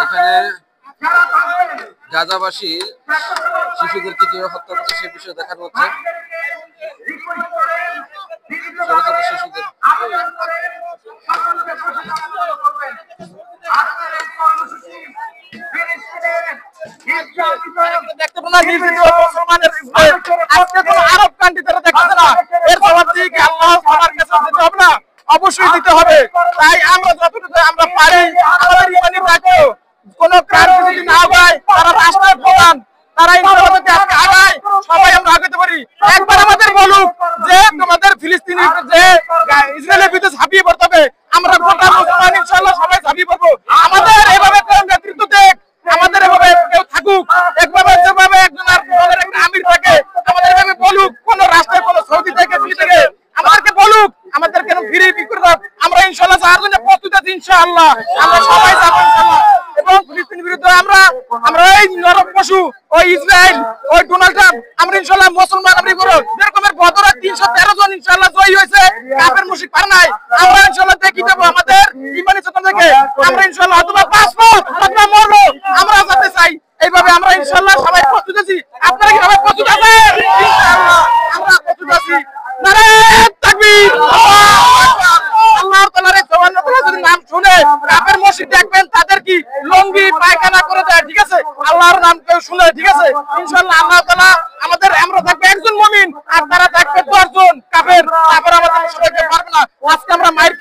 এখানে গাজাবাসী শিশুদেরকে কিভাবে হত্যা করছে সে বিষয়ে দেখানো হচ্ছে। ছোট ছোট শিশুদের অবশ্যই দিতে হবে। তাই আমরা যতটুকু আমরা পারি আমাদের ইমানি রাখবো, কোন কাজ যদি না হয় তারা রাস্তায় প্রধান, তারা ইনশাআল্লাহ আজকে আগায় সবাই আমরা আগাতে পারি। একবার আমাদের বলুক যে তোমাদের ফিলিস্তিনি যে ইসরায়েলের বিরুদ্ধে ঝাঁপিয়ে পড়তে হবে, আমরা গোটা মুসলমান ইনশাআল্লাহ সবাই ঝাঁপিয়ে পড়বো। আমাদের এভাবে কেউ নেতৃত্ব দেখ, আমাদের এভাবে কেউ থাকুক, একভাবে যেভাবে একজন আর দলের একটা আমির থাকে আমাদের এভাবে বলুক, কোন রাষ্ট্রের কোন সৌদি থেকে দিল্লি থেকে আমাদেরকে বলুক, আমাদের কেন ফিরে বিক্রি করব, আমরা ইনশাআল্লাহ যাওয়ার জন্য প্রস্তুত আছি। ইনশাআল্লাহ আমরা সবাই যাবো ইনশাআল্লাহ। এবং ফিলিস্তিনের বিরুদ্ধে আমরা এই নরক পশু ওই ইসরায়েল ওই ডোনাল্ড ট্রাম্প আমরা ইনশাআল্লাহ মুসলমান আমরা করব। যেরকমের বদরে 313 জন ইনশাআল্লাহ জয়ী হয়েছে, কাফের মুশরিক পার নাই, আমরা ইনশাআল্লাহ দেখি দেব আমাদের ঈমানি চেতনা থেকে আমরা ইনশাআল্লাহ অথবা বাঁচবো অথবা মরবো, আমরা যেতে চাই। এইভাবে আমরা ইনশাআল্লাহ সবাই প্রস্তুত আছি। আপনারা কি সবাই প্রস্তুত আছেন? ইনশাআল্লাহ আমরা প্রস্তুত আছি। নারে তাকবীর, আল্লাহর তাআলার জওয়ান যদি নাম শুনে কাফের মুশরিক দেখবেন তাদের কি লঙ্গি পায়খানা করে দেয়, ঠিক আছে? আল্লাহর নাম কেউ শুনে, ঠিক আছে? ইনশাআল্লাহ আল্লাহ তাআলা আমাদের আমরা থাকবে একজন মুমিন আর তারা থাকবে 10 জন কাফের, তারপর আমাদের সবাইকে পারবে না। আজকে আমরা মাইর